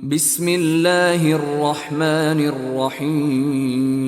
بسم اللہ الرحمن الرحیم۔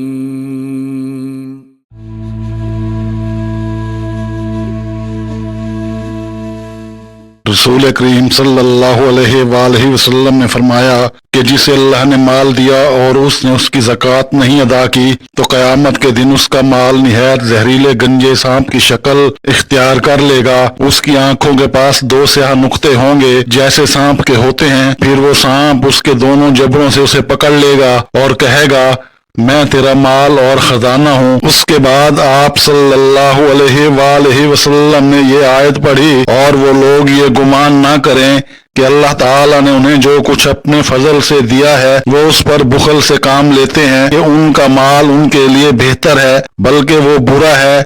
رسول کریم صلی اللہ علیہ وآلہ وسلم نے فرمایا کہ جسے اللہ نے مال دیا اور اس نے اس کی زکوٰۃ نہیں ادا کی تو قیامت کے دن اس کا مال نہایت زہریلے گنجے سانپ کی شکل اختیار کر لے گا۔ اس کی آنکھوں کے پاس دو سیاہ نقطے ہوں گے جیسے سانپ کے ہوتے ہیں، پھر وہ سانپ اس کے دونوں جبڑوں سے اسے پکڑ لے گا اور کہے گا میں تیرا مال اور خزانہ ہوں۔ اس کے بعد آپ صلی اللہ علیہ وآلہ وسلم نے یہ آیت پڑھی، اور وہ لوگ یہ گمان نہ کریں کہ اللہ تعالیٰ نے انہیں جو کچھ اپنے فضل سے دیا ہے وہ اس پر بخل سے کام لیتے ہیں کہ ان کا مال ان کے لیے بہتر ہے، بلکہ وہ برا ہے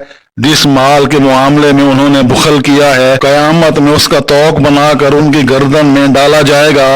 جس مال کے معاملے میں انہوں نے بخل کیا ہے۔ قیامت میں اس کا طوق بنا کر ان کی گردن میں ڈالا جائے گا۔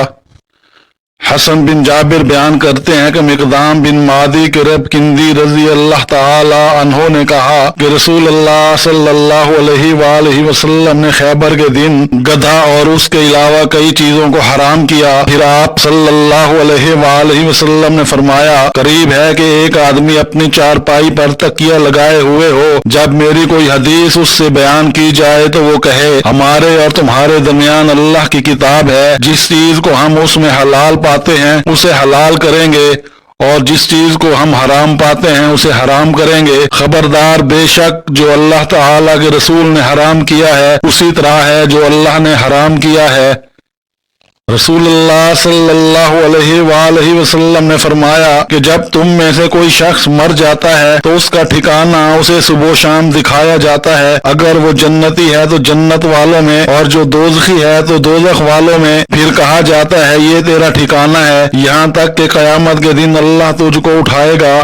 حسن بن جابر بیان کرتے ہیں کہ مقدام بن معدی کرب کندی رضی اللہ تعالی عنہ نے کہا کہ رسول اللہ صلی اللہ علیہ وآلہ وسلم نے خیبر کے دن گدھا اور اس کے علاوہ کئی چیزوں کو حرام کیا۔ پھر آپ صلی اللہ علیہ وآلہ وسلم نے فرمایا قریب ہے کہ ایک آدمی اپنی چارپائی پر تکیہ لگائے ہوئے ہو، جب میری کوئی حدیث اس سے بیان کی جائے تو وہ کہے ہمارے اور تمہارے درمیان اللہ کی کتاب ہے، جس چیز کو ہم اس میں حلال پاتے ہیں اسے حلال کریں گے اور جس چیز کو ہم حرام پاتے ہیں اسے حرام کریں گے۔ خبردار، بے شک جو اللہ تعالیٰ کے رسول نے حرام کیا ہے اسی طرح ہے جو اللہ نے حرام کیا ہے۔ رسول اللہ صلی اللہ علیہ وآلہ وسلم نے فرمایا کہ جب تم میں سے کوئی شخص مر جاتا ہے تو اس کا ٹھکانہ اسے صبح و شام دکھایا جاتا ہے، اگر وہ جنتی ہے تو جنت والوں میں اور جو دوزخی ہے تو دوزخ والوں میں، پھر کہا جاتا ہے یہ تیرا ٹھکانہ ہے، یہاں تک کہ قیامت کے دن اللہ تجھ کو اٹھائے گا۔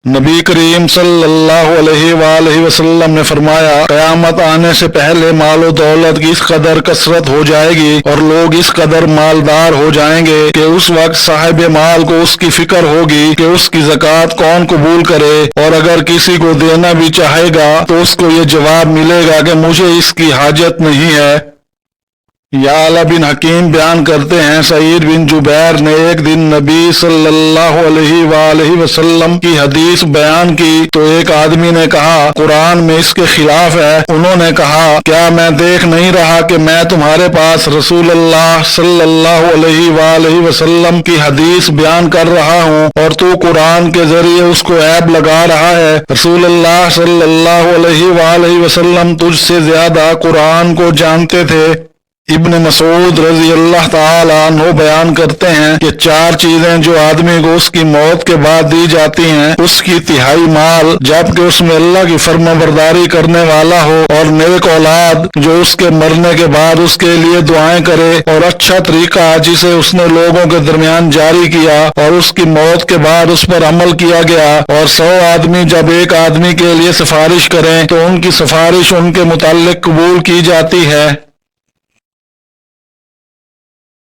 نبی کریم صلی اللہ علیہ وآلہ وسلم نے فرمایا قیامت آنے سے پہلے مال و دولت کی اس قدر کثرت ہو جائے گی اور لوگ اس قدر مالدار ہو جائیں گے کہ اس وقت صاحب مال کو اس کی فکر ہوگی کہ اس کی زکوٰۃ کون قبول کرے، اور اگر کسی کو دینا بھی چاہے گا تو اس کو یہ جواب ملے گا کہ مجھے اس کی حاجت نہیں ہے۔ یعلا بن حکیم بیان کرتے ہیں سعید بن جبیر نے ایک دن نبی صلی اللہ علیہ وآلہ وسلم کی حدیث بیان کی تو ایک آدمی نے کہا قرآن میں اس کے خلاف ہے۔ انہوں نے کہا کیا میں دیکھ نہیں رہا کہ میں تمہارے پاس رسول اللہ صلی اللہ علیہ وآلہ وسلم کی حدیث بیان کر رہا ہوں اور تو قرآن کے ذریعے اس کو عیب لگا رہا ہے؟ رسول اللہ صلی اللہ علیہ وآلہ وسلم تجھ سے زیادہ قرآن کو جانتے تھے۔ ابن مسعود رضی اللہ تعالی عنہ بیان کرتے ہیں کہ چار چیزیں جو آدمی کو اس کی موت کے بعد دی جاتی ہیں، اس کی تہائی مال جبکہ اس میں اللہ کی فرما برداری کرنے والا ہو، اور نیک اولاد جو اس کے مرنے کے بعد اس کے لیے دعائیں کرے، اور اچھا طریقہ جسے اس نے لوگوں کے درمیان جاری کیا اور اس کی موت کے بعد اس پر عمل کیا گیا، اور 100 آدمی جب ایک آدمی کے لیے سفارش کریں تو ان کی سفارش ان کے متعلق قبول کی جاتی ہے۔